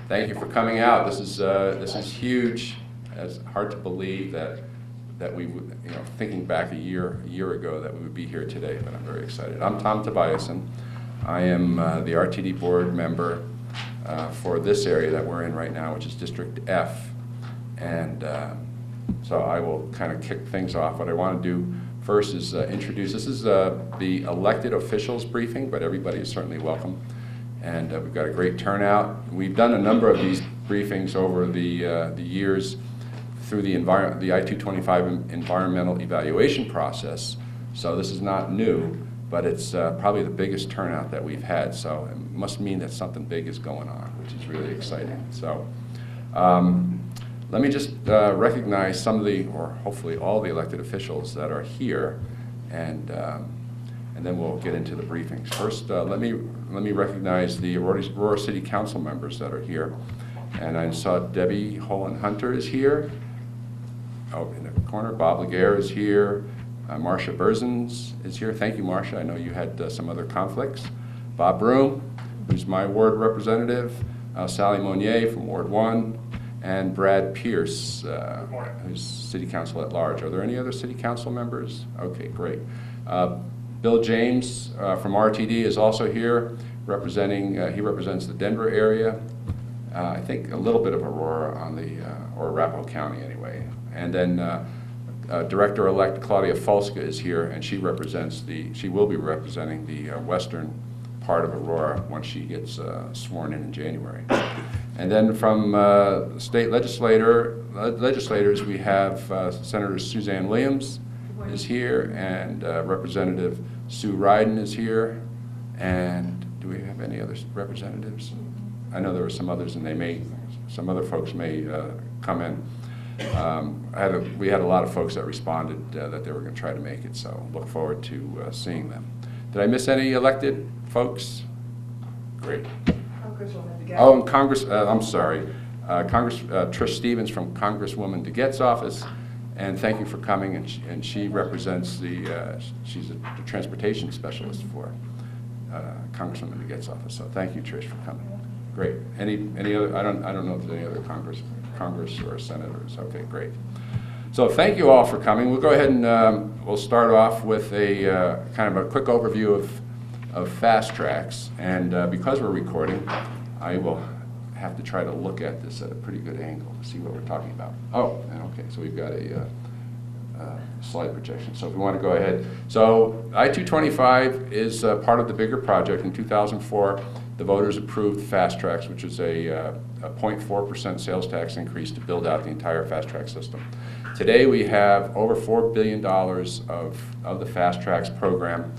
Thank you for coming out. This is huge. It's hard to believe that we would, thinking back a year ago, that we would be here today, but I'm very excited. I'm Tom Tobiasen. I am the RTD board member for this area that we're in right now, which is District F. And so I will kind of kick things off. What I want to do first is introduce, this is the elected officials briefing, but everybody is certainly welcome. And we've got a great turnout. We've done a number of these briefings over the years through the I-225 environmental evaluation process. So this is not new, but it's probably the biggest turnout that we've had. So it must mean that something big is going on, which is really exciting. So let me just recognize some of the, or hopefully all the elected officials that are here, and then we'll get into the briefings. First, let me recognize the Aurora City Council members that are here. And I saw Debbie Holland-Hunter is here. Oh, in the corner, Bob Laguerre is here. Marcia Berzins is here. Thank you, Marcia. I know you had some other conflicts. Bob Broom, who's my ward representative. Sally Monnier from Ward 1. And Brad Pierce, who's City Council at Large. Are there any other City Council members? Okay, great. Bill James from RTD is also here, representing, he represents the Denver area. I think a little bit of Aurora on the, or Arapahoe County anyway. And then Director-elect Claudia Fulska is here, and she represents she will be representing the western part of Aurora once she gets sworn in January. And then from state legislators, we have Senator Suzanne Williams is here, and Representative Sue Ryden is here. And do we have any other representatives? I know there were some others, and some other folks may come in. We had a lot of folks that responded that they were going to try to make it, so look forward to seeing them. Did I miss any elected folks? Great. Oh, and Congress, I'm sorry, Trish Stevens from Congresswoman DeGette's office, and thank you for coming, and she represents she's the transportation specialist for Congresswoman DeGette's office, so thank you, Trish, for coming. Great. Any other, I don't know if there's any other Congress or senators. Okay, great. So thank you all for coming. We'll go ahead and we'll start off with a kind of a quick overview of FasTracks, and because we're recording, I will have to try to look at this at a pretty good angle to see what we're talking about. Oh, and okay, so we've got a slide projection. So if we want to go ahead. So I-225 is part of the bigger project. In 2004, the voters approved FasTracks, which is a 0.4% sales tax increase to build out the entire FasTracks system. Today we have over $4 billion of the FasTracks program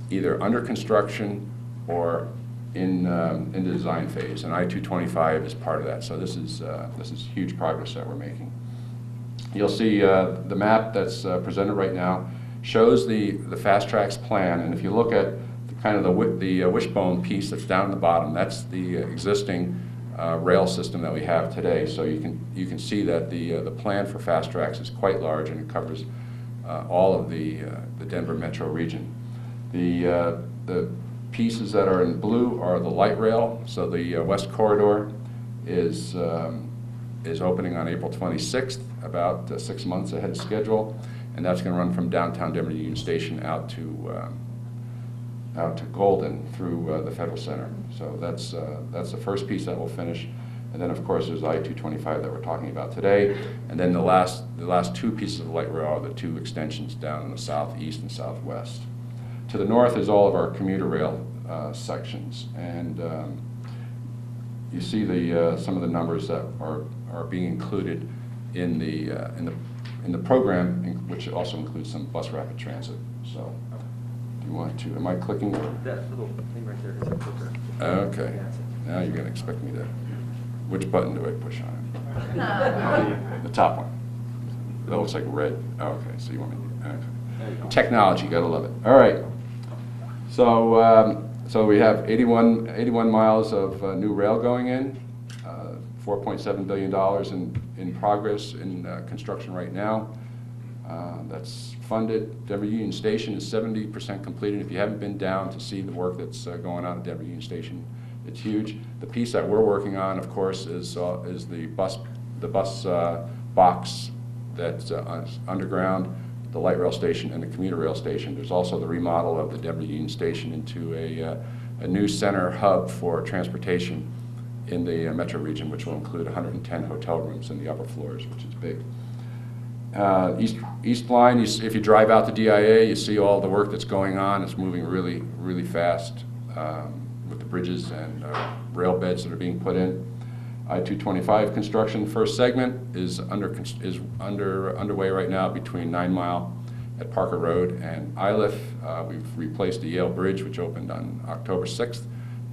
either under construction or in the design phase, and I-225 is part of that. So this is huge progress that we're making. You'll see the map that's presented right now shows the FasTracks plan, and if you look at kind of the wishbone piece that's down at the bottom, that's the existing rail system that we have today. So you can see that the plan for FasTracks is quite large, and it covers all of the Denver metro region. The pieces that are in blue are the light rail. So the West Corridor is opening on April 26th, about 6 months ahead of schedule, and that's going to run from downtown Denver Union Station out to Golden through the Federal Center. So that's the first piece that will finish, and then of course there's I-225 that we're talking about today, and then the last two pieces of light rail are the two extensions down in the southeast and southwest. To the north is all of our commuter rail sections, and you see some of the numbers that are being included in the program, which also includes some bus rapid transit. So. Do you want to? Am I clicking? That little thing right there is a clicker. Okay. Now you're going to expect me to. Which button do I push on it? The top one. That looks like red. Oh, okay. So you want me? Okay. Technology, gotta love it. All right. So we have 81 miles of new rail going in. $4.7 billion in progress in construction right now. That's funded. Denver Union Station is 70% completed. If you haven't been down to see the work that's going on at Denver Union Station, It's huge. The piece that we're working on, of course, is the bus box that's underground, the light rail station, and the commuter rail station. There's also the remodel of the Demolition station into a new center hub for transportation in the metro region, which will include 110 hotel rooms in the upper floors, which is big. East line, if you drive out to DIA, you see all the work that's going on. It's moving really, really fast with the bridges and rail beds that are being put in. I-225 construction, first segment, is underway right now between 9 Mile at Parker Road and Iliff. We've replaced the Yale Bridge, which opened on October 6th,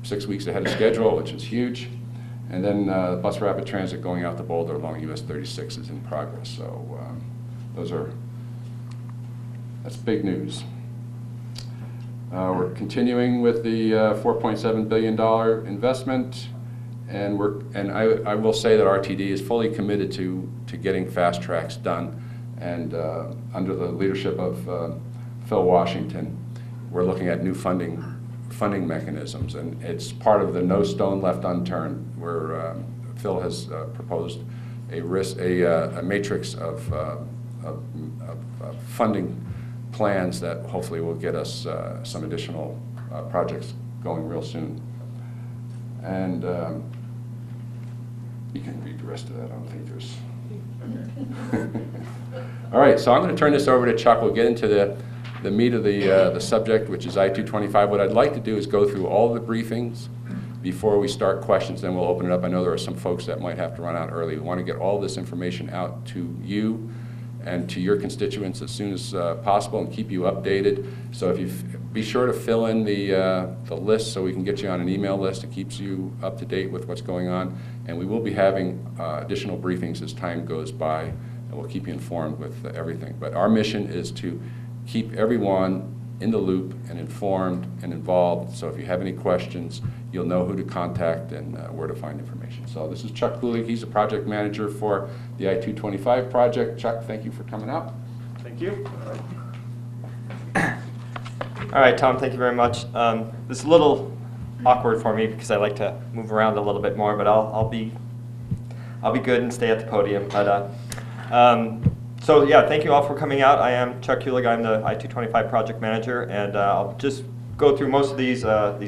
6 weeks ahead of schedule, which is huge. And then bus rapid transit going out to Boulder along US 36 is in progress. So that's big news. We're continuing with the $4.7 billion investment, and I will say that RTD is fully committed to getting FasTracks done. And under the leadership of Phil Washington, we're looking at new funding mechanisms, and it's part of the no stone left unturned, where Phil has proposed a matrix of funding plans that hopefully will get us some additional projects going real soon. And you can read the rest of that. I don't think there's... All right, so I'm going to turn this over to Chuck. We'll get into the meat of the subject, which is I-225. What I'd like to do is go through all the briefings before we start questions, then we'll open it up. I know there are some folks that might have to run out early. We want to get all this information out to you and to your constituents as soon as possible and keep you updated. So if you be sure to fill in the list so we can get you on an email list. It keeps you up to date with what's going on. And we will be having additional briefings as time goes by, and we'll keep you informed with everything. But our mission is to keep everyone in the loop and informed and involved. So if you have any questions, you'll know who to contact and where to find information. So this is Chuck Kulig. He's a project manager for the I-225 project. Chuck, thank you for coming out. Thank you. All right, Tom, thank you very much. This is a little awkward for me because I like to move around a little bit more, but I'll be good and stay at the podium. But so yeah, thank you all for coming out. I am Chuck Kulig. I'm the I-225 project manager, and I'll just go through most of these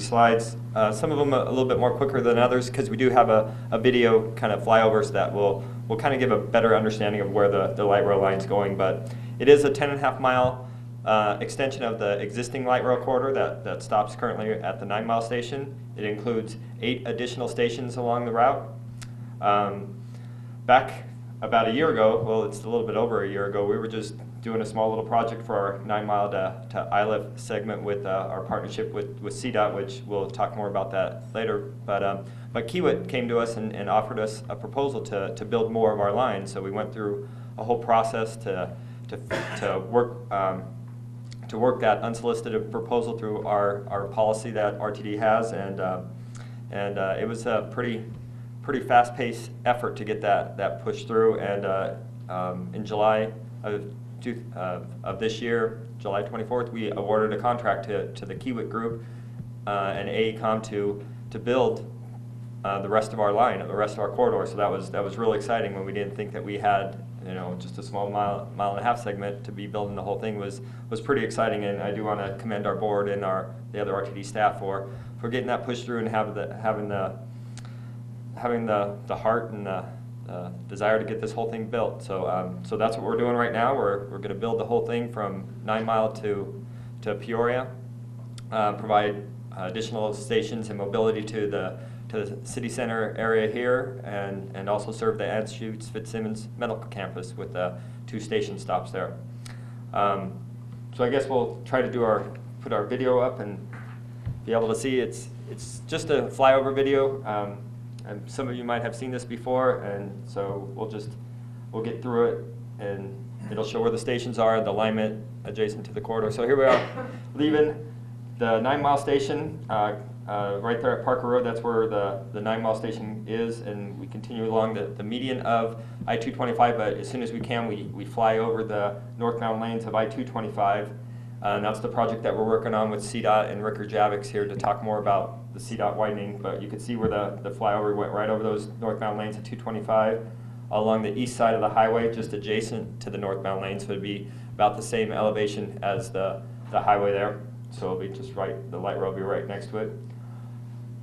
slides. Some of them a little bit more quicker than others because we do have a video kind of flyover, so that will kind of give a better understanding of where the light rail line is going. But it is a 10.5 mile extension of the existing light rail corridor that stops currently at the 9 Mile station. It includes 8 additional stations along the route. Back about a year ago, well, it's a little bit over a year ago, we were just doing a small little project for our 9 Mile to Iliff segment with our partnership with CDOT, which we'll talk more about that later. But Kiewit came to us and offered us a proposal to build more of our line. So we went through a whole process to work that unsolicited proposal through our policy that RTD has, and it was a pretty fast-paced effort to get that pushed through. And in July of this year, July 24th, we awarded a contract to the Kiewit Group and AECOM to build the rest of our line, the rest of our corridor. So that was really exciting when we didn't think that we had just a small mile and a half segment. To be building the whole thing was pretty exciting, and I do want to commend our board and the other RTD staff for getting that pushed through and having the heart and the desire to get this whole thing built. So that's what we're doing right now. We're going to build the whole thing from 9 Mile to Peoria, provide additional stations and mobility to the city center area here, and also serve the Anschutz Fitzsimmons Medical Campus with 2 station stops there. So I guess we'll try to put our video up and be able to see. It's just a flyover video. And some of you might have seen this before, and so we'll get through it, and it'll show where the stations are, the alignment adjacent to the corridor. So here we are, leaving the 9 Mile station right there at Parker Road. That's where the 9 Mile station is, and we continue along the median of I-225. But as soon as we can, we fly over the northbound lanes of I-225 And that's the project that we're working on with CDOT, and Rick Javix here to talk more about the CDOT widening. But you can see where the flyover went right over those northbound lanes at 225 along the east side of the highway, just adjacent to the northbound lane. So it'd be about the same elevation as the highway there. So it'll be just right, the light rail will be right next to it.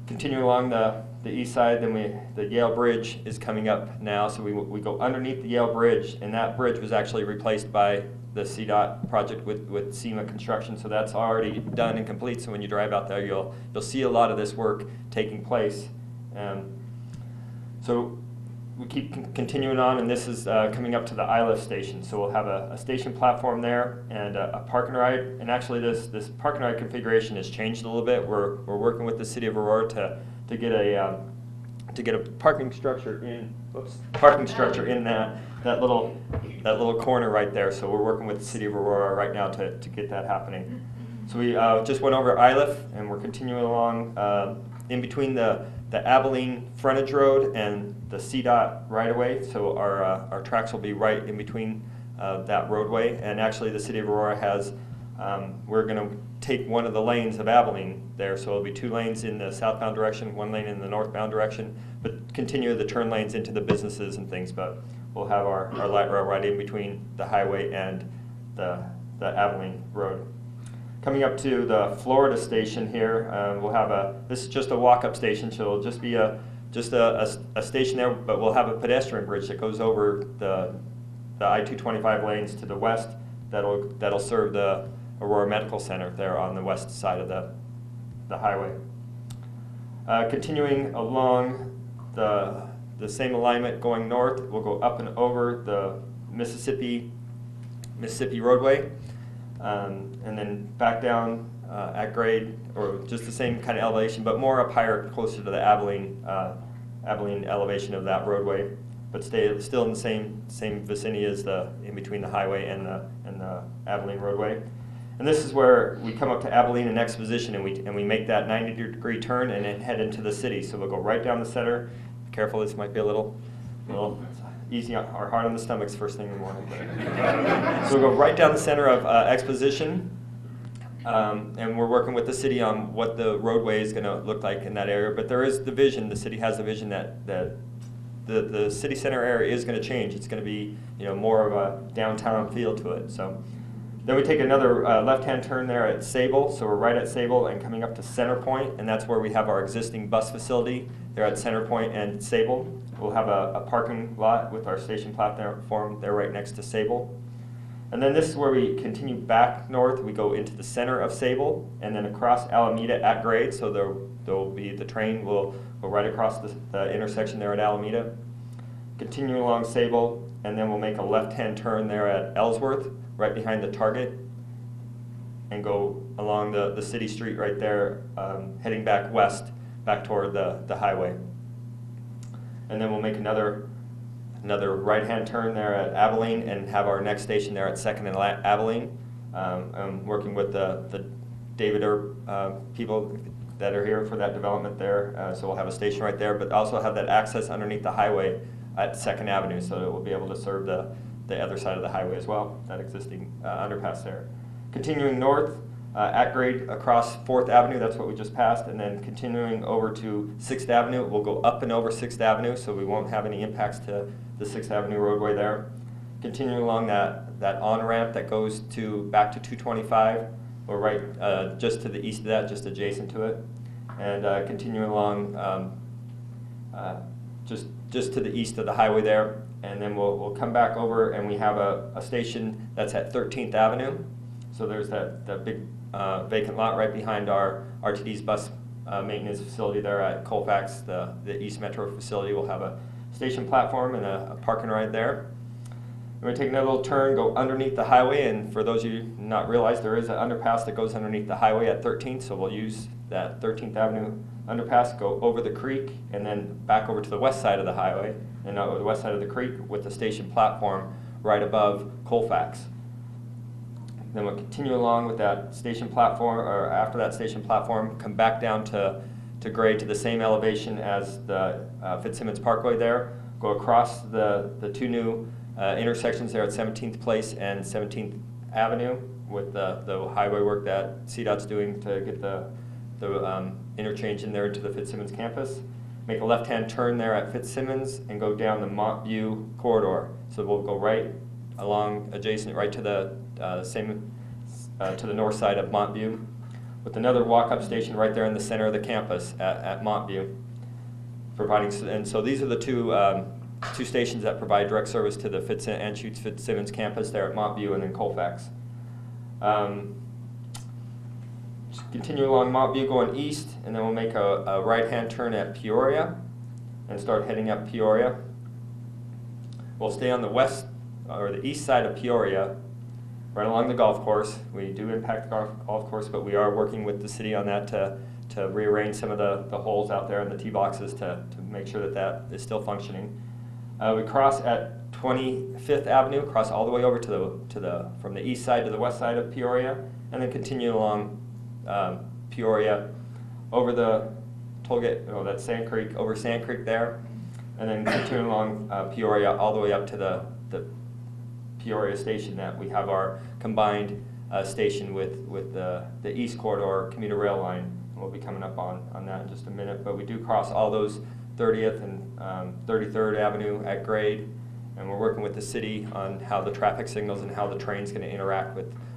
Continuing along the east side, then the Yale Bridge is coming up now. So we go underneath the Yale Bridge, and that bridge was actually replaced by the CDOT project with SEMA construction. So that's already done and complete. So when you drive out there, you'll see a lot of this work taking place. So we keep continuing on, and this is coming up to the ILIF station. So we'll have a station platform there and a park and ride. And actually, this park and ride configuration has changed a little bit. We're working with the city of Aurora to get a parking structure in that little corner right there. So we're working with the city of Aurora right now to get that happening. So we just went over ILIF, and we're continuing along in between the Abilene frontage road and the CDOT right-of-way. So our tracks will be right in between that roadway. And actually, the city of Aurora has, we're going to take one of the lanes of Abilene there. So it'll be 2 lanes in the southbound direction, 1 lane in the northbound direction, but continue the turn lanes into the businesses and things. But we'll have our light rail right in between the highway and the Abilene road. Coming up to the Florida station here, we'll have this is just a walk-up station, so it'll just be a station there, but we'll have a pedestrian bridge that goes over the I-225 lanes to the west that'll serve the Aurora Medical Center there on the west side of the highway. Continuing along the same alignment going north, we'll go up and over the Mississippi roadway. And then back down at grade, or just the same kind of elevation, but more up higher, closer to the Abilene elevation of that roadway, but still in the same vicinity as in between the highway and the Abilene roadway. And this is where we come up to Abilene and Exposition, and we make that 90-degree turn and then head into the city. So we'll go right down the center. Be careful, this might be a little easy or hard on the stomachs first thing in the morning. So we'll go right down the center of Exposition, and we're working with the city on what the roadway is going to look like in that area. But there is the vision. The city has the vision that the city center area is going to change. It's going to be more of a downtown feel to it. So then we take another left-hand turn there at Sable. So we're right at Sable and coming up to Center Point, and that's where we have our existing bus facility. They're at Center Point and Sable. We'll have a parking lot with our station platform there right next to Sable. And then this is where we continue back north. We go into the center of Sable and then across Alameda at grade. So the train will go right across the intersection there at Alameda. Continue along Sable, and then we'll make a left-hand turn there at Ellsworth, right behind the Target, and go along the city street right there, heading back west, back toward the highway. And then we'll make another right-hand turn there at Abilene and have our next station there at 2nd and Abilene. I'm working with the David Erb people that are here for that development there. So we'll have a station right there, but also have that access underneath the highway at 2nd Avenue, so that we'll be able to serve the other side of the highway as well, that existing underpass there. Continuing north, at grade across 4th Avenue, that's what we just passed, and then continuing over to 6th Avenue, we'll go up and over 6th Avenue, so we won't have any impacts to the 6th Avenue roadway there. Continuing along that on-ramp that goes back to 225, we're right just to the east of that, just adjacent to it, and continuing along just to the east of the highway there, and then we'll come back over, and we have a station that's at 13th Avenue. So there's that big vacant lot right behind our RTD's bus maintenance facility there at Colfax, the East Metro facility. We'll have a station platform and a park and ride there. We're going to take another little turn, go underneath the highway, and for those of you who not realize, there is an underpass that goes underneath the highway at 13th, so we'll use that 13th Avenue underpass, go over the creek, and then back over to the west side of the highway, and the west side of the creek with the station platform right above Colfax. Then we'll continue along with that station platform, or after that station platform, come back down to grade to the same elevation as the Fitzsimmons Parkway there, go across the two new intersections there at 17th Place and 17th Avenue, with the highway work that CDOT's doing to get the interchange in there into the Fitzsimmons campus. Make a left-hand turn there at Fitzsimmons and go down the Montview corridor. So we'll go right along adjacent, right to the to the north side of Montview, with another walk-up station right there in the center of the campus at Montview. And so these are the two stations that provide direct service to the Anschutz Fitzsimmons campus there at Montview and then Colfax. Continue along Montview going east, and then we'll make a right-hand turn at Peoria and start heading up Peoria. We'll stay on the west or the east side of Peoria, right along the golf course. We do impact the golf course, but we are working with the city on that to rearrange some of the holes out there in the tee boxes to make sure that is still functioning. We cross at 25th Avenue, cross all the way over from the east side to the west side of Peoria, and then continue along Peoria over the tollgate, that's Sand Creek, over Sand Creek there, and then continue along Peoria all the way up to the Peoria station that we have our combined station with the East Corridor commuter rail line. We'll be coming up on that in just a minute, but we do cross all those 30th and 33rd Avenue at grade, and we're working with the city on how the traffic signals and how the train's going to interact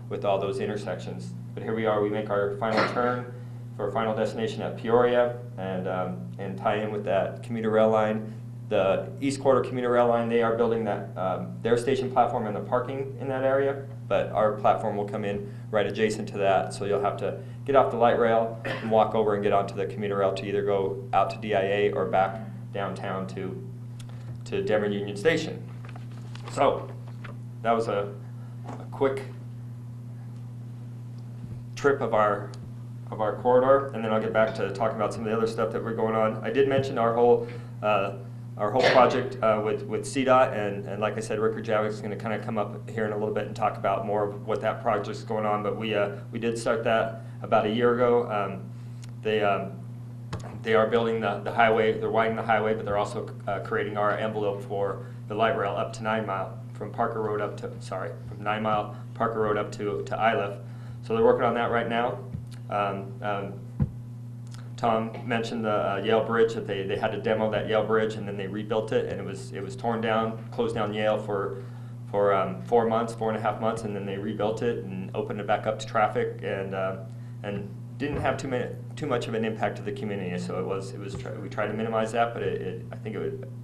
with all those intersections. But here we are, we make our final turn for our final destination at Peoria and tie in with that commuter rail line. The East Corridor commuter rail line, they are building that their station platform and the parking in that area, but our platform will come in right adjacent to that, so you'll have to get off the light rail and walk over and get onto the commuter rail to either go out to DIA or back downtown to Denver Union Station. So that was a quick trip of our corridor, and then I'll get back to talking about some of the other stuff that we're going on. I did mention our whole project with CDOT, and like I said, Rick Rajavik is going to kind of come up here in a little bit and talk about more of what that project is going on. But we did start that about a year ago. They are building the highway. They're widening the highway, but they're also creating our envelope for the light rail up to 9 Mile from 9 Mile Parker Road up to Iliff. So they're working on that right now. Tom mentioned the Yale Bridge, that they had to demo that Yale Bridge, and then they rebuilt it, and it was torn down, closed down Yale for 4.5 months, and then they rebuilt it and opened it back up to traffic, and didn't have too much of an impact to the community. So we tried to minimize that, but I think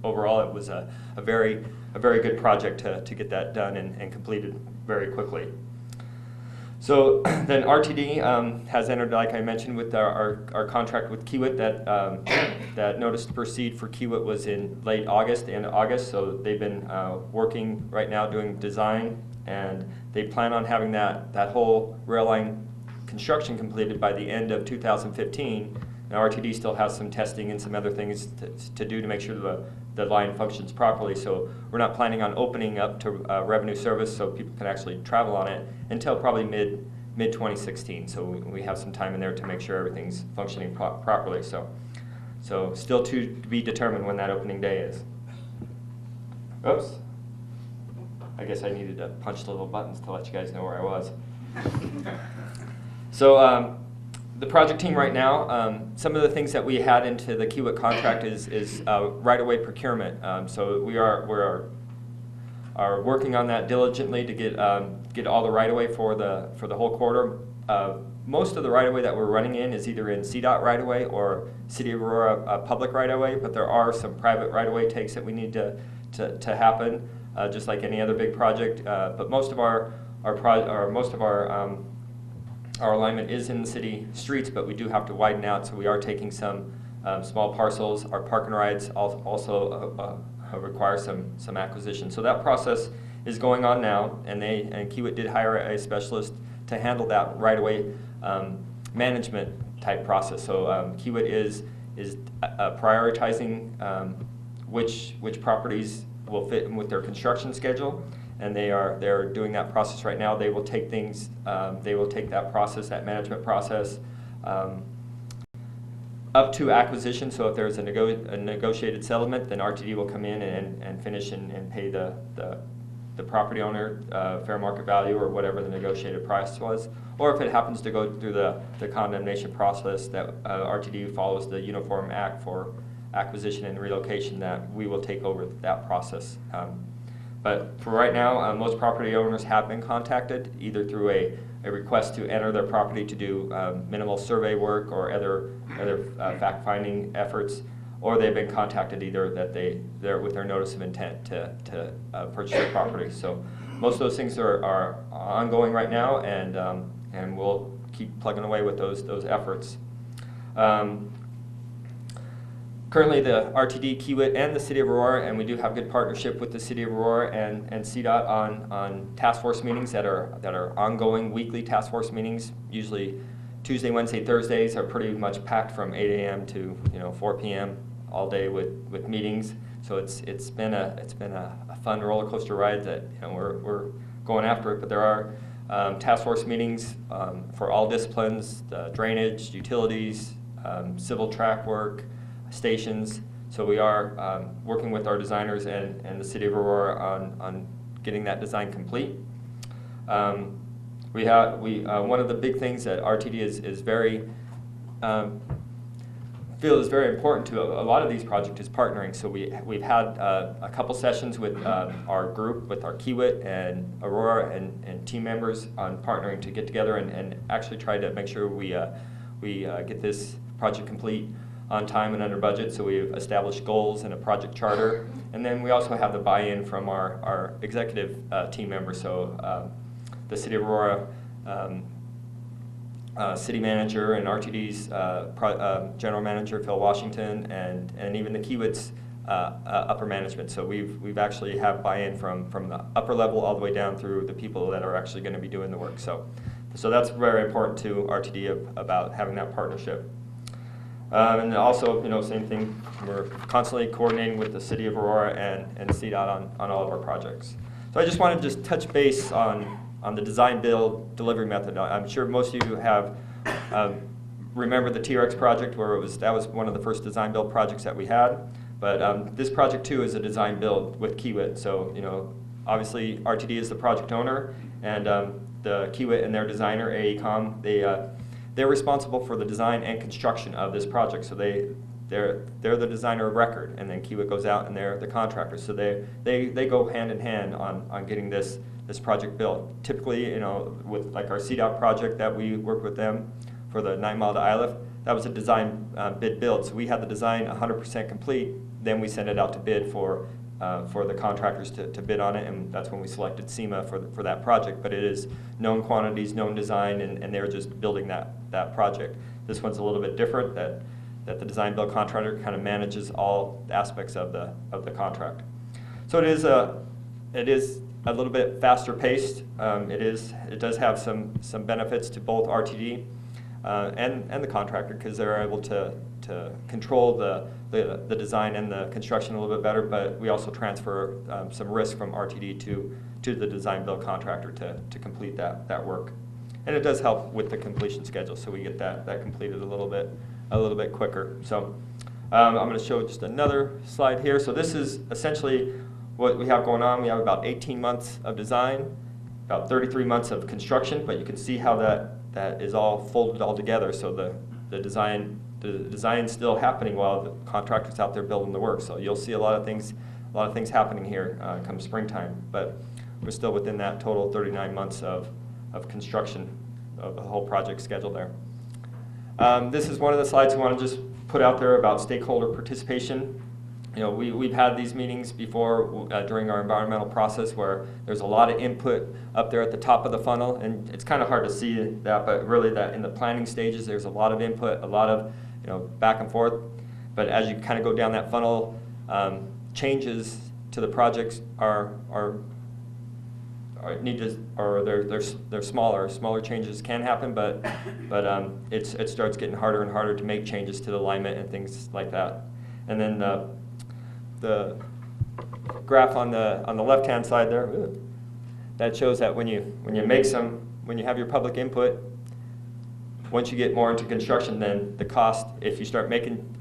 overall it was a very good project to get that done and completed very quickly. So then RTD has entered, like I mentioned, with our contract with Kiewit. That notice to proceed for Kiewit was in late August, end of August. So they've been working right now doing design, and they plan on having that whole rail line construction completed by the end of 2015. Now RTD still has some testing and some other things to do to make sure the line functions properly. So we're not planning on opening up to revenue service so people can actually travel on it until probably mid 2016. So we have some time in there to make sure everything's functioning properly. So still to be determined when that opening day is. Oops. I guess I needed to punch the little buttons to let you guys know where I was. So the project team right now, some of the things that we had into the Kiewit contract is right-of-way procurement. So we are working on that diligently to get all the right-of-way for the whole corridor. Most of the right-of-way that we're running in is either in CDOT right-of-way or City of Aurora public right-of-way, but there are some private right-of-way takes that we need to happen, just like any other big project. But most of our alignment is in the city streets, but we do have to widen out, so we are taking some small parcels. Our park and rides also require some acquisition. So that process is going on now, and Kiewit did hire a specialist to handle that right-of-way management type process. So Kiewit is prioritizing which properties will fit in with their construction schedule, and they're doing that process right now. They will take that process, that management process, up to acquisition. So if there's a negotiated settlement, then RTD will come in and finish and pay the the property owner fair market value or whatever the negotiated price was, or if it happens to go through the condemnation process that RTD follows the Uniform Act for acquisition and relocation, that we will take over that process. But for right now, most property owners have been contacted either through a request to enter their property to do minimal survey work or other fact-finding efforts, or they've been contacted either that they're with their notice of intent to purchase their property. So most of those things are ongoing right now, and we'll keep plugging away with those efforts. Currently, the RTD, Kiewit, and the City of Aurora, and we do have good partnership with the City of Aurora and CDOT on task force meetings that are ongoing weekly task force meetings. Usually Tuesday, Wednesday, Thursdays are pretty much packed from 8 a.m. to 4 p.m. all day with meetings. So it's been a fun roller coaster ride that we're going after it. But there are task force meetings for all disciplines: drainage, utilities, civil track work, stations. So we are working with our designers and the City of Aurora on getting that design complete. One of the big things that RTD is very feel is very important to a lot of these projects is partnering. So we've had a couple sessions with our group, with our Kiewit and Aurora and team members on partnering to get together and actually try to make sure we get this project complete on time and under budget. So we've established goals and a project charter, and then we also have the buy-in from our executive team members. So the City of Aurora city manager and RTD's general manager Phil Washington, and even the Kiewit's upper management. So we've actually have buy-in from the upper level all the way down through the people that are actually going to be doing the work. So that's very important to RTD about having that partnership. And also, same thing, we're constantly coordinating with the City of Aurora and CDOT on all of our projects. So I just want to just touch base on the design, build, delivery method. I'm sure most of you have remember the TRX project, where that was one of the first design build projects that we had. But this project too is a design build with Kiewit. So obviously RTD is the project owner, and the Kiewit and their designer AECOM, they're responsible for the design and construction of this project. So they're the designer of record, and then Kiewit goes out and they're the contractor. So they go hand in hand on getting this project built. Typically, with like our CDOT project that we worked with them for the 9 Mile to Iliff, that was a design bid build. So we had the design 100% complete. Then we sent it out to bid for the contractors to bid on it, and that's when we selected SEMA for that project. But it is known quantities, known design, and they're just building that project. This one's a little bit different, that the design build contractor kind of manages all aspects of the contract. So it is a little bit faster paced. It does have some benefits to both RTD and the contractor, because they're able to control the design and the construction a little bit better, but we also transfer some risk from RTD to the design build contractor to complete that work. And it does help with the completion schedule, so we get that completed a little bit quicker. So I'm going to show just another slide here. So this is essentially what we have going on. We have about 18 months of design, about 33 months of construction, but you can see how that is all folded all together. So the design's still happening while the contractor's out there building the work. So you'll see a lot of things happening here come springtime, but we're still within that total 39 months of construction of the whole project schedule there. This is one of the slides we want to just put out there about stakeholder participation. We've had these meetings before during our environmental process, where there's a lot of input up there at the top of the funnel, and it's kind of hard to see that, but really that in the planning stages there's a lot of input, a lot of back and forth. But as you kind of go down that funnel, changes to the projects they're smaller. Smaller changes can happen, but it starts getting harder and harder to make changes to the alignment and things like that. And then the graph on the left-hand side there, that shows that when you have your public input, once you get more into construction, then the cost, if you start making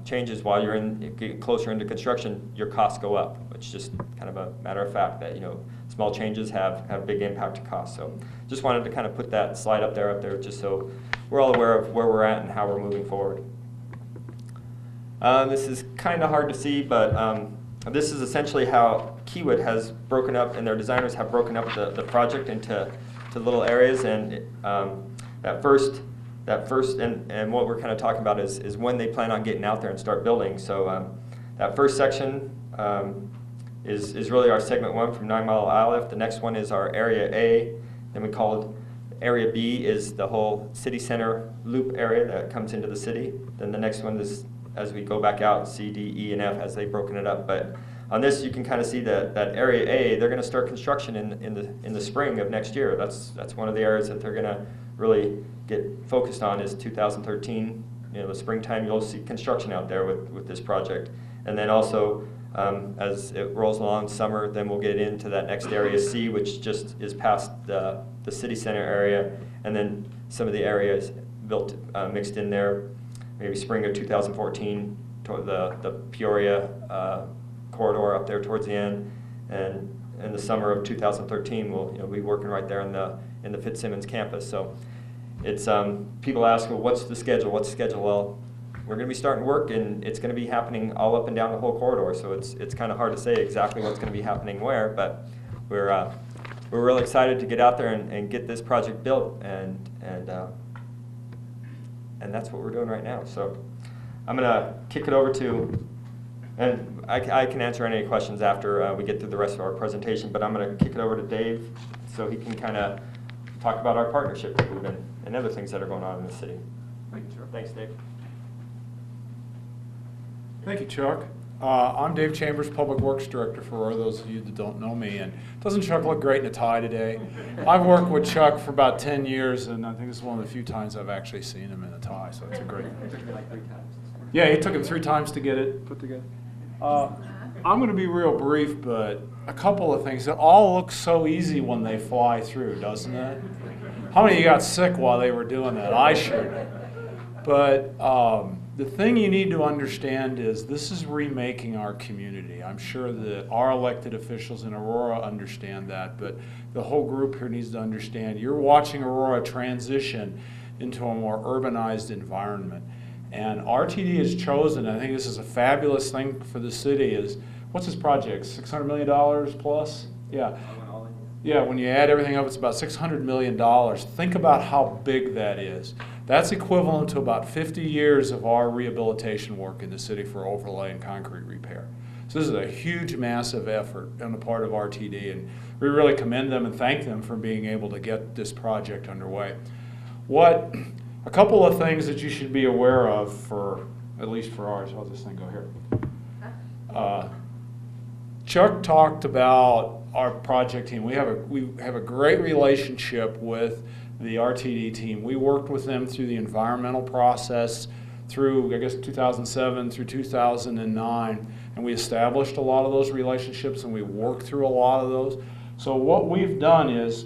changes while you're getting closer into construction, your costs go up. It's just kind of a matter of fact that, you know, small changes have big impact to cost. So just wanted to kind of put that slide up there just so we're all aware of where we're at and how we're moving forward. This is kind of hard to see, but this is essentially how Keywood has broken up, and their designers have broken up the project into little areas. And that first, and what we're kind of talking about is when they plan on getting out there and start building. So that first section is really our segment 1 from 9 Mile ILF. The next one is our area A. Then we call it area B is the whole city center loop area that comes into the city. Then the next one is, as we go back out, C, D, E, and F as they've broken it up. But on this, you can kind of see that area A, they're going to start construction in the spring of next year. That's one of the areas that they're going to really get focused on is 2013. You know, the springtime, you'll see construction out there with this project. And then also, as it rolls along summer, then we'll get into that next area C, which just is past the city center area, and then some of the areas built mixed in there. Maybe spring of 2014, toward the Peoria corridor up there towards the end, and in the summer of 2013, we'll be working right there in the Fitzsimmons campus. So it's people ask, well, what's the schedule? What's the schedule? Well, we're going to be starting work, and it's going to be happening all up and down the whole corridor. So it's kind of hard to say exactly what's going to be happening where, but we're really excited to get out there and get this project built, and that's what we're doing right now. So I'm going to kick it over to, and I can answer any questions after we get through the rest of our presentation, but I'm going to kick it over to Dave so he can kind of talk about our partnership that we've been, and other things that are going on in the city. Thank you, Chuck. Thanks, Dave. Thank you, Chuck. I'm Dave Chambers, Public Works Director for those of you that don't know me. And doesn't Chuck look great in a tie today? I've worked with Chuck for about 10 years, and I think this is one of the few times I've actually seen him in a tie, so it's a great. It took me like 3 times. Yeah, it took him 3 times to get it put together. I'm going to be real brief, but a couple of things. It all looks so easy when they fly through, doesn't it? How many of you got sick while they were doing that? I sure did. But the thing you need to understand is this is remaking our community. I'm sure that our elected officials in Aurora understand that, but the whole group here needs to understand you're watching Aurora transition into a more urbanized environment. And RTD has chosen, I think this is a fabulous thing for the city, is, what's this project, $600 million plus? Yeah. Yeah, when you add everything up, it's about $600 million. Think about how big that is. That's equivalent to about 50 years of our rehabilitation work in the city for overlay and concrete repair. So this is a huge, massive effort on the part of RTD, and we really commend them and thank them for being able to get this project underway. A couple of things that you should be aware of at least for ours. How's this thing go here? Chuck talked about our project team. We have a great relationship with the RTD team. We worked with them through the environmental process through, I guess, 2007 through 2009, and we established a lot of those relationships, and we worked through a lot of those. So what we've done is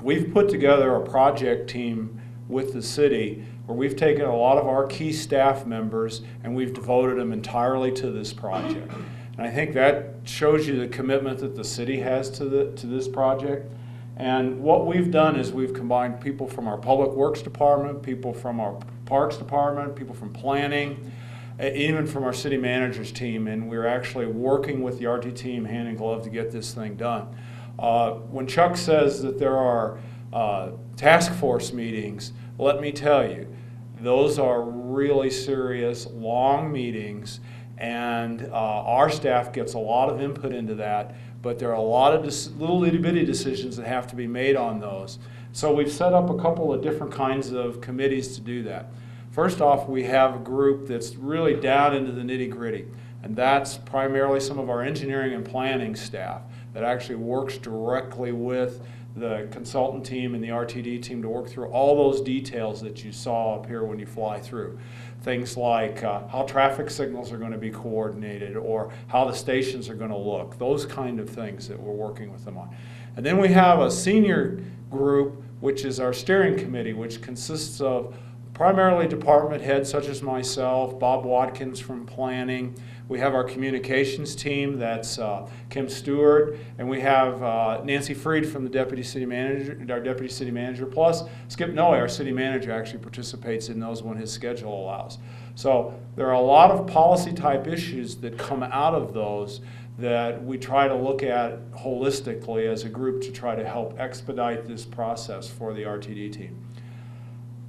we've put together a project team with the city where we've taken a lot of our key staff members and we've devoted them entirely to this project. And I think that shows you the commitment that the city has to this project. And what we've done is we've combined people from our Public Works Department, people from our Parks Department, people from planning, even from our city manager's team, and we're actually working with the RT team hand in glove to get this thing done. When Chuck says that there are task force meetings, let me tell you, those are really serious, long meetings, and our staff gets a lot of input into that, but there are a lot of little itty-bitty decisions that have to be made on those. So we've set up a couple of different kinds of committees to do that. First off, we have a group that's really down into the nitty-gritty, and that's primarily some of our engineering and planning staff that actually works directly with the consultant team and the RTD team to work through all those details that you saw up here when you fly through. Things like how traffic signals are going to be coordinated or how the stations are going to look, those kind of things that we're working with them on. And then we have a senior group, which is our steering committee, which consists of primarily department heads such as myself, Bob Watkins from planning. We have our communications team, that's Kim Stewart, and we have Nancy Freed from the deputy city manager, our deputy city manager, plus Skip Noe, our city manager, actually participates in those when his schedule allows. So there are a lot of policy type issues that come out of those that we try to look at holistically as a group to try to help expedite this process for the RTD team.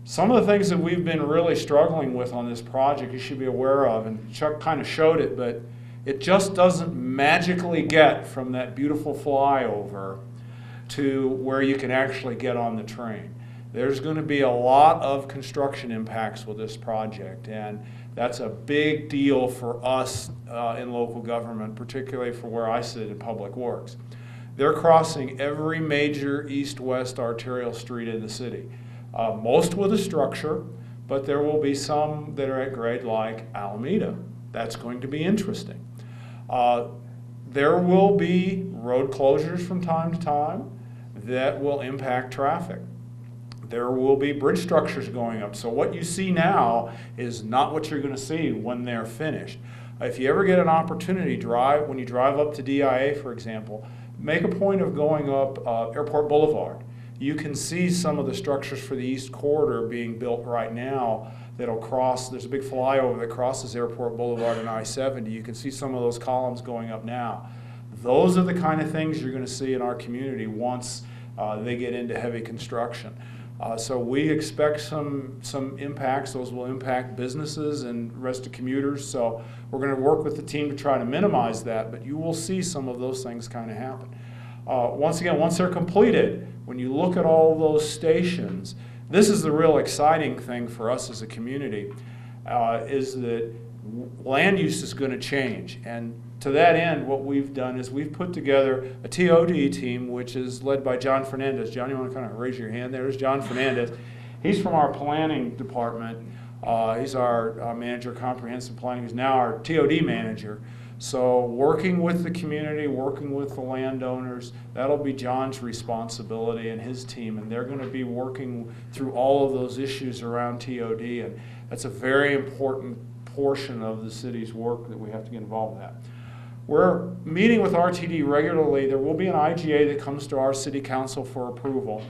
Some of the things that we've been really struggling with on this project you should be aware of, and Chuck kind of showed it, but it just doesn't magically get from that beautiful flyover to where you can actually get on the train. There's going to be a lot of construction impacts with this project, and that's a big deal for us in local government, particularly for where I sit in Public Works. They're crossing every major east-west arterial street in the city. Most with a structure, but there will be some that are at grade like Alameda. That's going to be interesting. There will be road closures from time to time that will impact traffic. There will be bridge structures going up. So what you see now is not what you're going to see when they're finished. If you ever get an opportunity, when you drive up to DIA, for example, make a point of going up Airport Boulevard. You can see some of the structures for the East Corridor being built right now that'll cross. There's a big flyover that crosses Airport Boulevard and I-70. You can see some of those columns going up now. Those are the kind of things you're going to see in our community once they get into heavy construction. So we expect some impacts. Those will impact businesses and rest of commuters. So we're going to work with the team to try to minimize that, but you will see some of those things kind of happen. Once again, once they're completed, when you look at all those stations, this is the real exciting thing for us as a community, is that land use is going to change. And to that end, what we've done is we've put together a TOD team, which is led by John Fernandez. John, you want to kind of raise your hand? There's John Fernandez. He's from our planning department. He's our manager of comprehensive planning. He's now our TOD manager. So working with the community, working with the landowners, that'll be John's responsibility and his team, and they're going to be working through all of those issues around TOD, and that's a very important portion of the city's work that we have to get involved in that. We're meeting with RTD regularly. There will be an IGA that comes to our city council for approval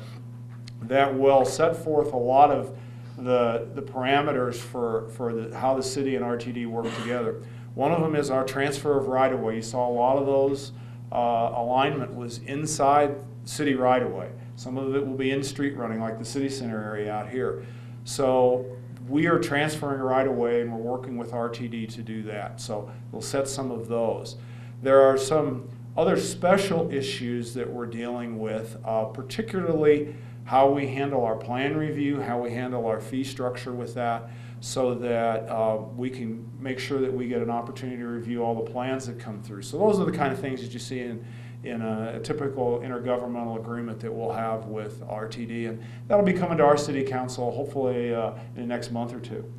that will set forth a lot of the parameters for how the city and RTD work together. One of them is our transfer of right-of-way. You saw a lot of those alignment was inside city right-of-way. Some of it will be in street running like the city center area out here. So we are transferring right-of-way and we're working with RTD to do that. So we'll set some of those. There are some other special issues that we're dealing with, particularly how we handle our plan review, how we handle our fee structure with that, so that we can make sure that we get an opportunity to review all the plans that come through. So those are the kind of things that you see in a typical intergovernmental agreement that we'll have with RTD, and that'll be coming to our city council hopefully in the next month or two.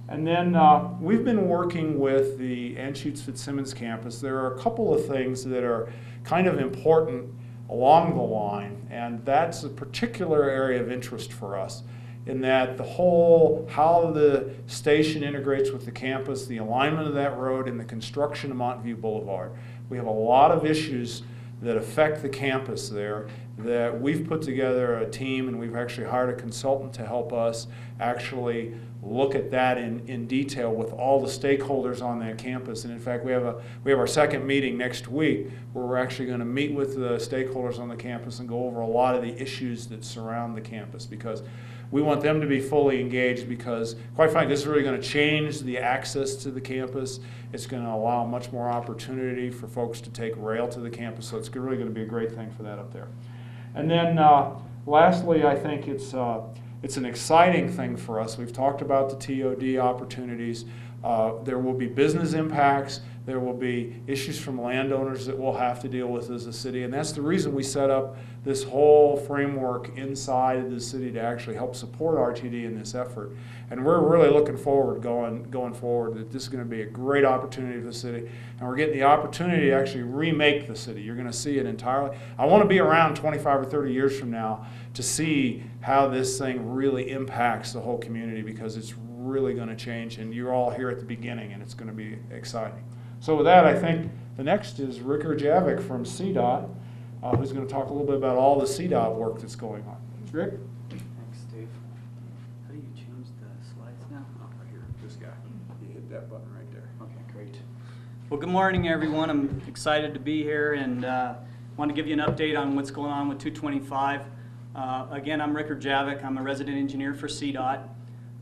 And then we've been working with the Anschutz Fitzsimmons campus. There are a couple of things that are kind of important along the line, and that's a particular area of interest for us, in that the whole, how the station integrates with the campus, the alignment of that road, and the construction of Montview Boulevard. We have a lot of issues that affect the campus there that we've put together a team, and we've actually hired a consultant to help us actually look at that in detail with all the stakeholders on that campus. And in fact, we have our second meeting next week where we're actually going to meet with the stakeholders on the campus and go over a lot of the issues that surround the campus, because we want them to be fully engaged, because quite frankly, this is really going to change the access to the campus. It's going to allow much more opportunity for folks to take rail to the campus, so it's really going to be a great thing for that up there. And then lastly, I think it's an exciting thing for us. We've talked about the TOD opportunities. There will be business impacts. There will be issues from landowners that we'll have to deal with as a city, and that's the reason we set up this whole framework inside of the city to actually help support RTD in this effort. And we're really looking forward going forward that this is going to be a great opportunity for the city, and we're getting the opportunity to actually remake the city. You're going to see it entirely. I want to be around 25 or 30 years from now to see how this thing really impacts the whole community, because it's really going to change, and you're all here at the beginning, and it's going to be exciting. So with that, I think the next is Rick Javik from CDOT, who's going to talk a little bit about all the CDOT work that's going on. Rick? Thanks, Dave. How do you change the slides now? Oh, right here. This guy. You hit that button right there. Okay, great. Well, good morning, everyone. I'm excited to be here and want to give you an update on what's going on with 225. Again, I'm Rick Javik. I'm a resident engineer for CDOT.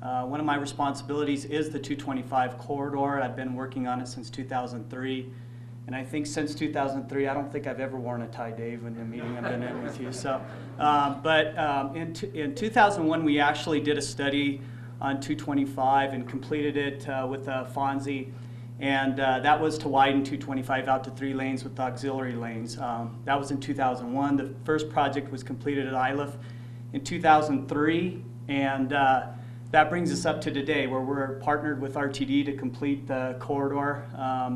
One of my responsibilities is the 225 corridor. I've been working on it since 2003. And I think since 2003, I don't think I've ever worn a tie, Dave, in the meeting I've been in with you. So, in 2001, we actually did a study on 225 and completed it with Fonzie. And that was to widen 225 out to 3 lanes with auxiliary lanes. That was in 2001. The first project was completed at Iliff in 2003. And that brings us up to today, where we're partnered with RTD to complete the corridor.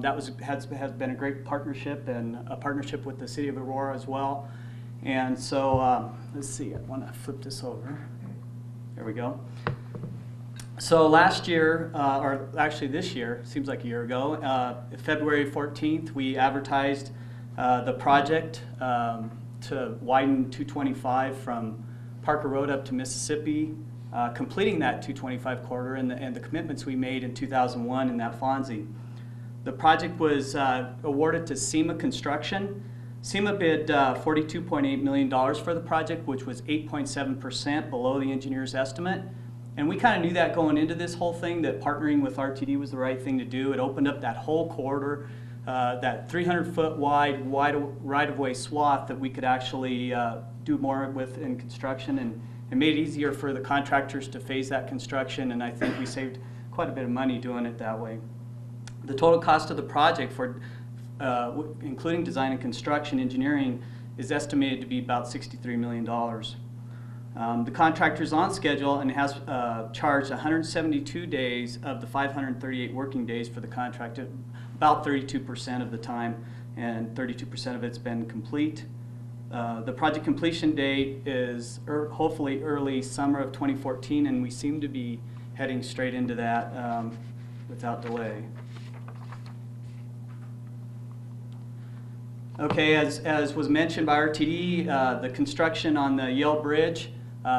That has been a great partnership, and a partnership with the city of Aurora as well. And so, let's see, I want to flip this over. There we go. So last year, or actually this year, seems like a year ago, February 14th, we advertised the project to widen 225 from Parker Road up to Mississippi, completing that 225 corridor and the commitments we made in 2001 in that Fonzie. The project was awarded to SEMA Construction. SEMA bid $42.8 million for the project, which was 8.7% below the engineer's estimate. And we kind of knew that going into this whole thing, that partnering with RTD was the right thing to do. It opened up that whole corridor, that 300-foot wide right-of-way swath that we could actually do more with in construction, and it made it easier for the contractors to phase that construction, and I think we saved quite a bit of money doing it that way. The total cost of the project, for including design and construction engineering, is estimated to be about $63 million. The contractor's on schedule and has charged 172 days of the 538 working days for the contract, about 32% of the time, and 32% of it's been complete. The project completion date is hopefully early summer of 2014, and we seem to be heading straight into that without delay. Okay, as was mentioned by RTD, the construction on the Yale Bridge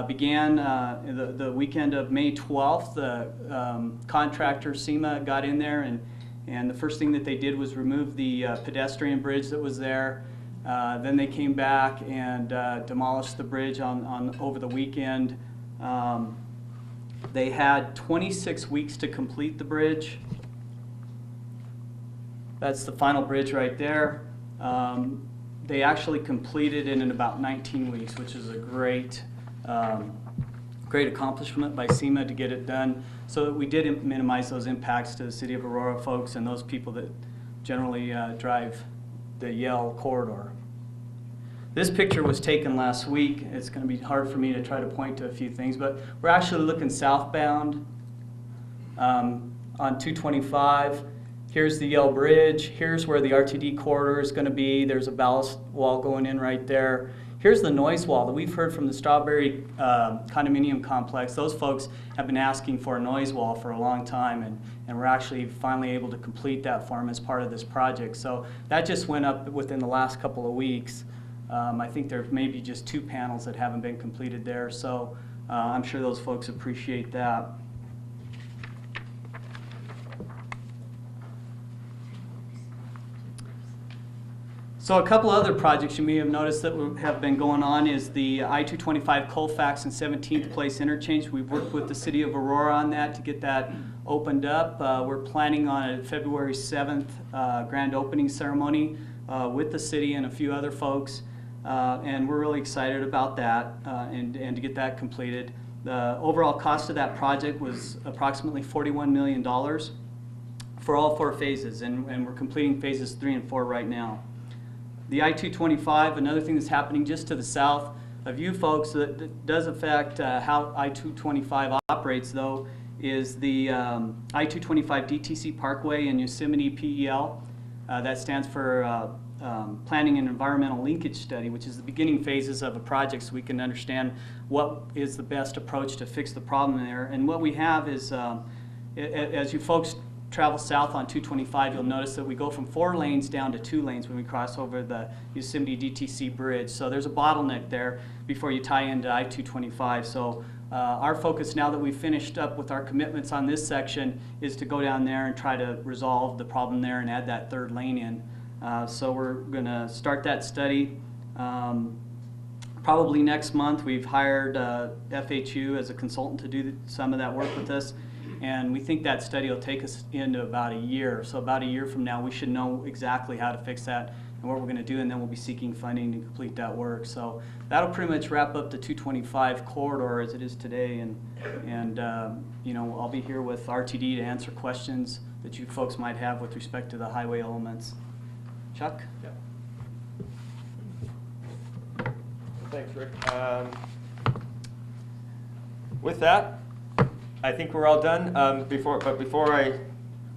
began the weekend of May 12th. The contractor, SEMA, got in there, and the first thing that they did was remove the pedestrian bridge that was there. Then they came back and demolished the bridge over the weekend. They had 26 weeks to complete the bridge. That's the final bridge right there. They actually completed it in about 19 weeks, which is a great accomplishment by SEMA to get it done, so that we did minimize those impacts to the city of Aurora folks and those people that generally drive the Yale corridor. This picture was taken last week. It's going to be hard for me to try to point to a few things, but we're actually looking southbound on 225. Here's the Yale Bridge. Here's where the RTD corridor is going to be. There's a ballast wall going in right there. Here's the noise wall that we've heard from the Strawberry condominium complex. Those folks have been asking for a noise wall for a long time, and we're actually finally able to complete that for them as part of this project. So that just went up within the last couple of weeks. I think there may be just 2 panels that haven't been completed there, so I'm sure those folks appreciate that. So a couple other projects you may have noticed that have been going on is the I-225 Colfax and 17th Place interchange. We've worked with the city of Aurora on that to get that opened up. We're planning on a February 7th grand opening ceremony with the city and a few other folks. And we're really excited about that and to get that completed. The overall cost of that project was approximately $41 million. for all 4 phases, and we're completing phases 3 and 4 right now. The I-225, another thing that's happening just to the south of you folks that does affect how I-225 operates, though, is the I-225 DTC Parkway in Yosemite PEL. That stands for Planning and Environmental Linkage Study, which is the beginning phases of a project so we can understand what is the best approach to fix the problem there. And what we have is, as you folks travel south on 225, you'll notice that we go from 4 lanes down to 2 lanes when we cross over the Yosemite DTC bridge. So there's a bottleneck there before you tie into I-225. So our focus now that we've finished up with our commitments on this section is to go down there and try to resolve the problem there and add that 3rd lane in. So we're going to start that study probably next month. We've hired FHU as a consultant to do some of that work with us. And we think that study will take us into about a year. So about a year from now, we should know exactly how to fix that and what we're going to do, and then we'll be seeking funding to complete that work. So that'll pretty much wrap up the 225 corridor as it is today. And you know, I'll be here with RTD to answer questions that you folks might have with respect to the highway elements. Chuck? Yeah. Thanks, Rick. With that, I think we're all done. Before I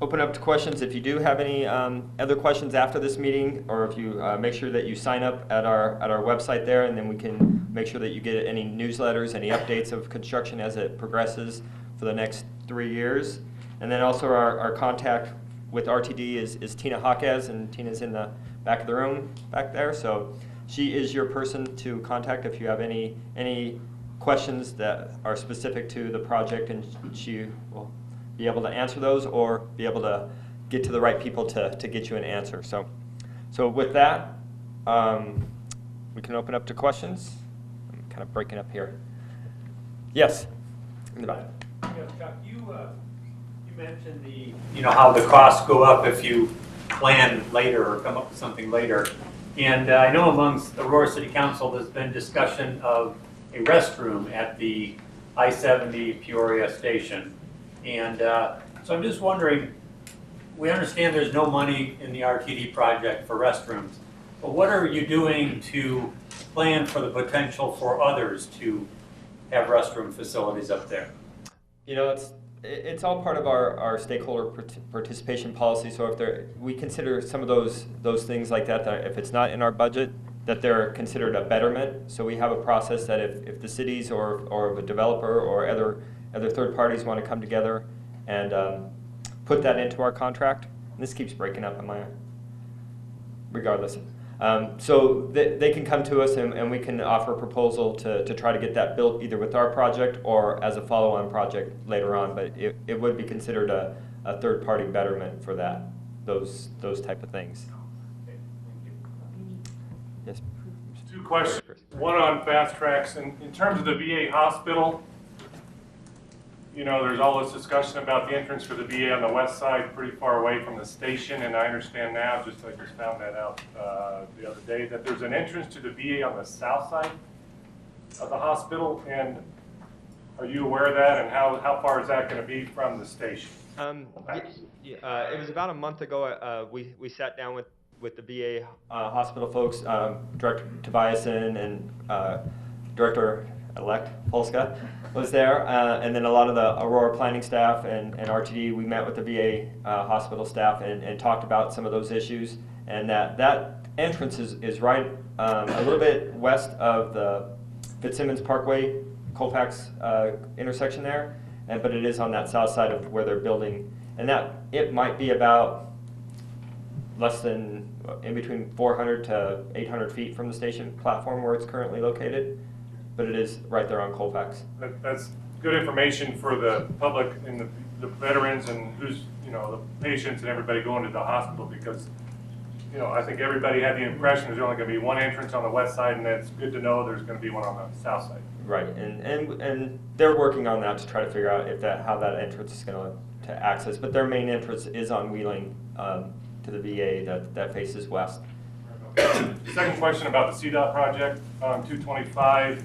open up to questions, if you do have any other questions after this meeting, or if you make sure that you sign up at our website there, and then we can make sure that you get any newsletters, any updates of construction as it progresses for the next 3 years. And then also our contact with RTD is Tina Hawkes, and Tina's in the back of the room back there. So she is your person to contact if you have any questions that are specific to the project, and she will be able to answer those or be able to get to the right people to get you an answer. So with that, we can open up to questions. I'm kind of breaking up here. Yes, in the back. Yeah, Chuck, you mentioned how the costs go up if you plan later or come up with something later. And I know amongst Aurora City Council there's been discussion of a restroom at the I-70 Peoria station. And so I'm just wondering, we understand there's no money in the RTD project for restrooms, but what are you doing to plan for the potential for others to have restroom facilities up there? You know, it's all part of our stakeholder participation policy. So if we consider some of those things like that if it's not in our budget, that they're considered a betterment. So we have a process that if the cities or if a developer or other third parties want to come together and put that into our contract. And this keeps breaking up on my regardless. So they can come to us and we can offer a proposal to try to get that built either with our project or as a follow-on project later on. But it would be considered a third-party betterment for those type of things. Yes. 2 questions. One on FasTracks. In terms of the VA hospital, you know, there's all this discussion about the entrance for the VA on the west side, pretty far away from the station, and I understand now, I just found that out the other day, that there's an entrance to the VA on the south side of the hospital. And are you aware of that, and how far is that going to be from the station? It was about a month ago. We sat down with the VA hospital folks, Director Tobiasen and Director-elect Polska was there, and then a lot of the Aurora planning staff and RTD. We met with the VA hospital staff and talked about some of those issues, and that entrance is right a little bit west of the Fitzsimmons Parkway, Colfax intersection there, but it is on that south side of where they're building, and that it might be about less than in between 400 to 800 feet from the station platform where it's currently located, but it is right there on Colfax. That's good information for the public and the veterans and who's, you know, the patients and everybody going to the hospital, because, you know, I think everybody had the impression there's only going to be one entrance on the west side, and that's good to know there's going to be one on the south side. Right, and they're working on that to try to figure out how that entrance is going to access, but their main entrance is on Wheeling to the VA that faces west. Second question about the CDOT project on 225.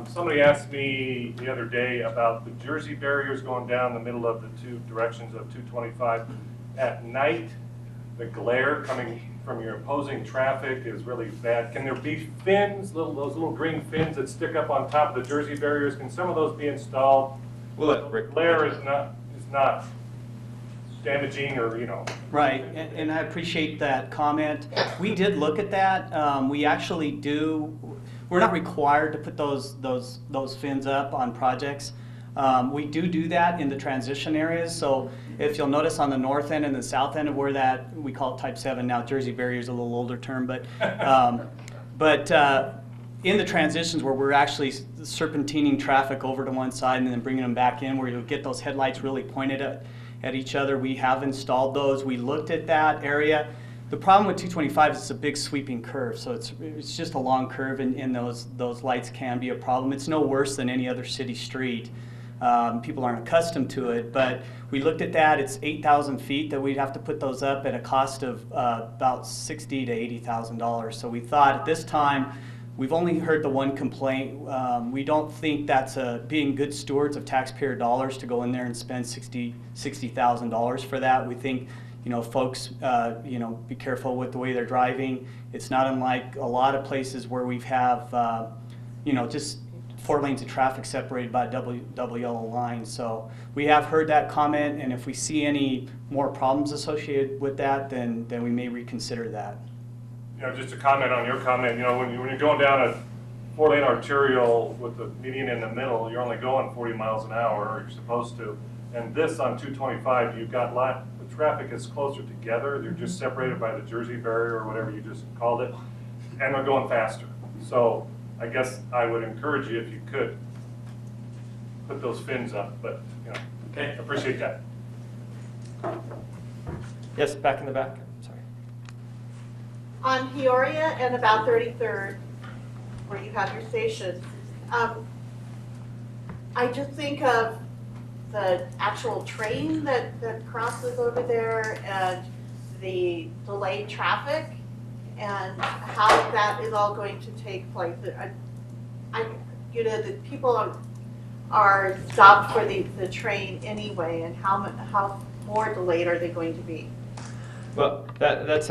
Somebody asked me the other day about the Jersey barriers going down the middle of the 2 directions of 225. at night, the glare coming from your opposing traffic is really bad. Can there be fins, those little green fins that stick up on top of the Jersey barriers? Can some of those be installed? We'll let Rick. Glare is not damaging, or Right, and I appreciate that comment. We did look at that. We actually do. We're not required to put those fins up on projects. We do that in the transition areas. So if you'll notice on the north end and the south end of where that, we call it type 7 now, Jersey barrier is a little older term, but in the transitions where we're actually serpentining traffic over to one side and then bringing them back in, where you'll get those headlights really pointed at each other, we have installed those. We looked at that area. The problem with 225 is it's a big sweeping curve, so it's just a long curve, and those lights can be a problem. It's no worse than any other city street. People aren't accustomed to it, but we looked at that. It's 8,000 feet that we'd have to put those up at a cost of about $60,000 to $80,000. So we thought at this time, we've only heard the one complaint. We don't think that's being good stewards of taxpayer dollars to go in there and spend $60,000 for that. We think, folks, be careful with the way they're driving. It's not unlike a lot of places where we have, just 4 lanes of traffic separated by a double yellow line. So we have heard that comment, and if we see any more problems associated with that, then we may reconsider that. Just a comment on your comment. When you're going down a 4-lane arterial with the median in the middle, you're only going 40 miles an hour, or you're supposed to. And this on 225, you've got the traffic is closer together. They're just separated by the Jersey barrier or whatever you just called it, and they're going faster. So I guess I would encourage you, if you could, put those fins up. But okay, appreciate that. Yes, back in the back. On Peoria and about 33rd, where you have your station, I just think of the actual train that crosses over there and the delayed traffic and how that is all going to take place. The people are stopped for the train anyway, and how more delayed are they going to be? Well, that's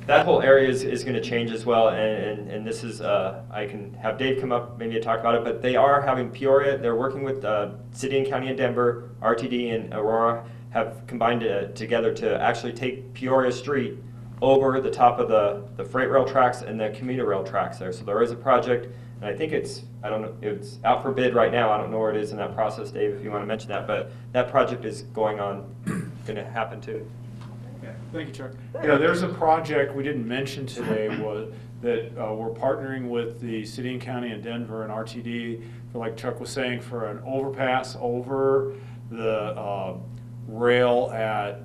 that whole area is going to change as well, and this is, I can have Dave come up maybe to talk about it, but they are having Peoria, they're working with City and County of Denver, RTD and Aurora have combined together to actually take Peoria Street over the top of the freight rail tracks and the commuter rail tracks there. So there is a project, and I think it's out for bid right now. I don't know where it is in that process, Dave, if you want to mention that, but that project is going on, going to happen too. Thank you, Chuck. Yeah, there's a project we didn't mention today that we're partnering with the City and County in Denver and RTD, for, like Chuck was saying, for an overpass over the rail at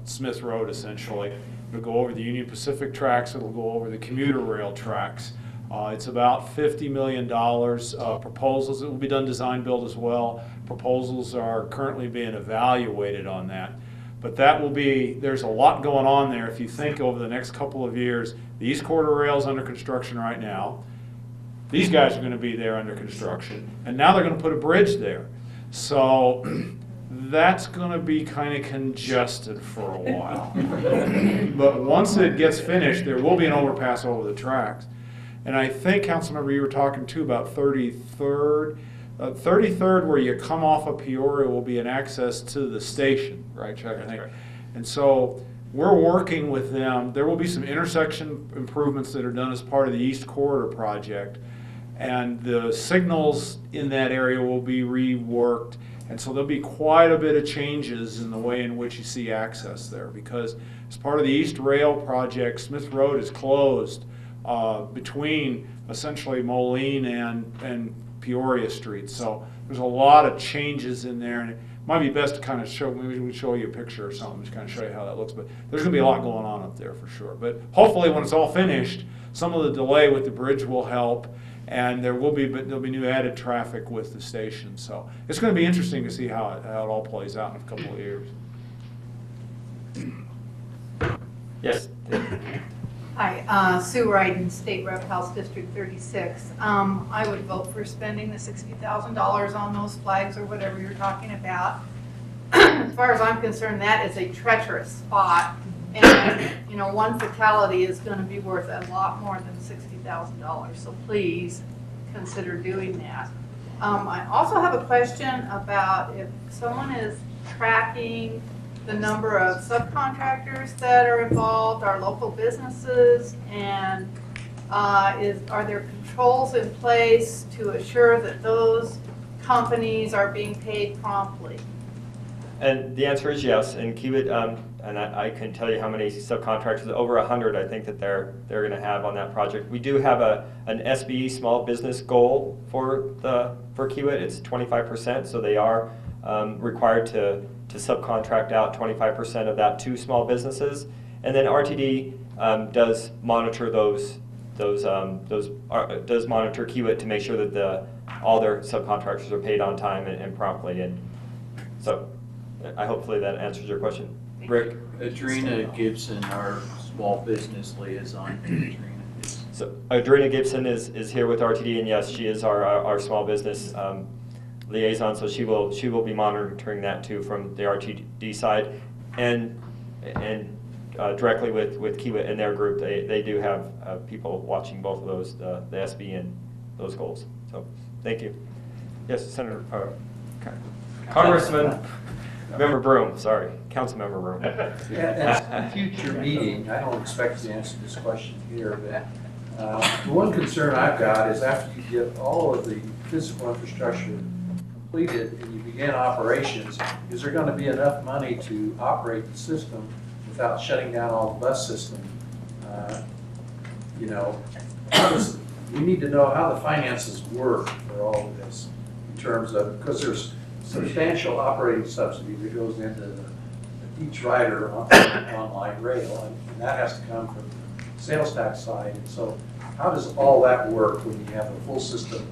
Smith Road, essentially. It'll go over the Union Pacific tracks. It'll go over the commuter rail tracks. It's about $50 million. Proposals, it will be done design build as well. Proposals are currently being evaluated on that. But that will be, there's a lot going on there. If you think over the next couple of years, the East Corridor Rail is under construction right now. These guys are going to be there under construction. And now they're going to put a bridge there. So that's going to be kind of congested for a while. But once it gets finished, there will be an overpass over the tracks. And I think, Councilmember, you were talking too about 33rd. 33rd, where you come off of Peoria, will be an access to the station, right, Chuck? I think. Right. And so we're working with them. There will be some intersection improvements that are done as part of the East Corridor project, and the signals in that area will be reworked. And so there'll be quite a bit of changes in the way in which you see access there, because as part of the East Rail project, Smith Road is closed between essentially Moline and Peoria Street. So there's a lot of changes in there, and it might be best to kind of show, maybe we can show you a picture or something to kind of show you how that looks. But there's going to be a lot going on up there for sure. But hopefully when it's all finished, some of the delay with the bridge will help, and there'll be new added traffic with the station. So it's going to be interesting to see how it all plays out in a couple of years. Yes. Hi, Sue Ryden, State Rep, House District 36. I would vote for spending the $60,000 on those flags or whatever you're talking about. as far as I'm concerned, that is a treacherous spot. And, you know, one fatality is going to be worth a lot more than $60,000. So please consider doing that. I also have a question about if someone is tracking the number of subcontractors that are involved, our local businesses, and are there controls in place to assure that those companies are being paid promptly? And the answer is yes. And Kiewit, and I can tell you how many subcontractors, over 100, I think that they're going to have on that project. We do have an SBE small business goal for Kiewit. It's 25%, so they are required to subcontract out 25% of that to small businesses. And then RTD does monitor does monitor Kiewit to make sure that all their subcontractors are paid on time and promptly. And so hopefully that answers your question. Rick? Adrena Gibson, our small business liaison. So Adrena Gibson is here with RTD, and yes, she is our small business liaison, so she will be monitoring that too from the RTD side, and directly with Kiewit and their group. They do have people watching both of those, the SB and those goals. So thank you. Yes, Senator, Congressman. Member Broom, sorry, Council Member Broom. At a future meeting, I don't expect you to answer this question here, but the one concern I've got is after you get all of the physical infrastructure completed and you begin operations, is there going to be enough money to operate the system without shutting down all the bus system? You know, we need to know how the finances work for all of this in terms of, because there's substantial operating subsidy that goes into each rider on light rail, and that has to come from the sales tax side. And so how does all that work when you have a full system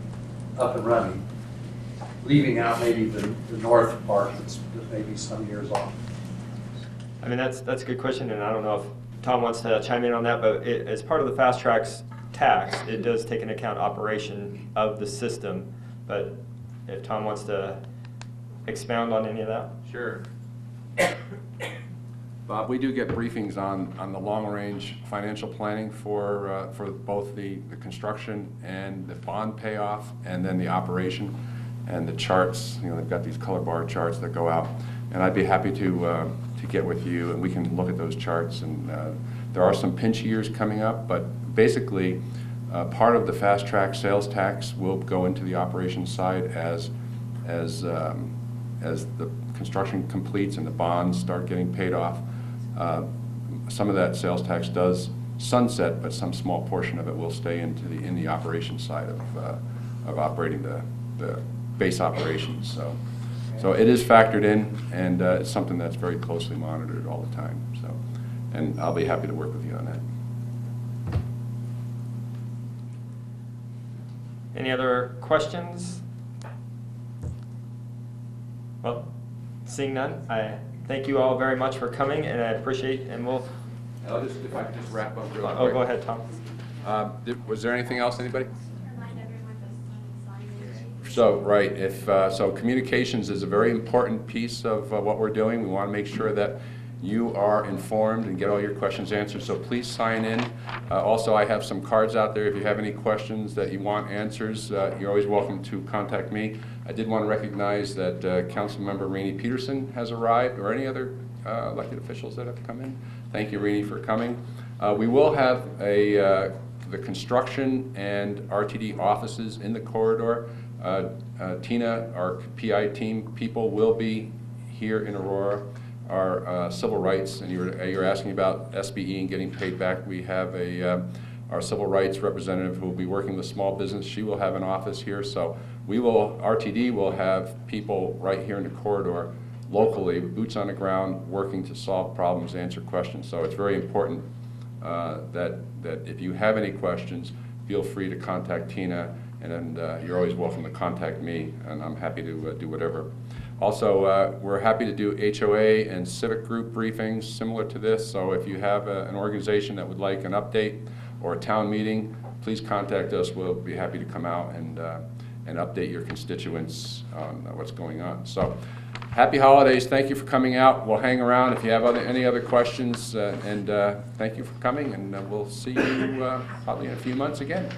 up and running, leaving out maybe the north part that's maybe some years off? I mean, that's a good question, and I don't know if Tom wants to chime in on that, but as part of the FasTracks tax, it does take into account operation of the system. But if Tom wants to expound on any of that? Sure. Bob, we do get briefings on the long-range financial planning for both the construction and the bond payoff, and then the operation and the charts. You know, they've got these color bar charts that go out, and I'd be happy to get with you, and we can look at those charts. And there are some pinch years coming up, but basically, part of the FasTrack sales tax will go into the operations side as the construction completes and the bonds start getting paid off. Some of that sales tax does sunset, but some small portion of it will stay in the operations side of operating the base operations. So it is factored in, and it's something that's very closely monitored all the time. So, and I'll be happy to work with you on that. Any other questions? Well, seeing none, I thank you all very much for coming, and I appreciate, and we'll... If I could just wrap up real quick. Oh, go ahead, Tom. Was there anything else, anybody? So, right, so communications is a very important piece of what we're doing. We want to make sure that you are informed and get all your questions answered, so please sign in. Also, I have some cards out there. If you have any questions that you want answers, you're always welcome to contact me. I did want to recognize that Councilmember Rainey Peterson has arrived, or any other elected officials that have come in. Thank you, Rainey, for coming. We will have the construction and RTD offices in the corridor. Tina, our PI team people, will be here in Aurora. Our civil rights, and you're asking about SBE and getting paid back. We have our civil rights representative who will be working with small business. She will have an office here, so RTD will have people right here in the corridor locally, boots on the ground, working to solve problems, answer questions. So it's very important that if you have any questions, feel free to contact Tina, and you're always welcome to contact me, and I'm happy to do whatever. Also, we're happy to do HOA and civic group briefings similar to this, so if you have an organization that would like an update or a town meeting, please contact us. We'll be happy to come out and and update your constituents on what's going on. So happy holidays. Thank you for coming out. We'll hang around if you have any other questions, and thank you for coming, and we'll see you probably in a few months again.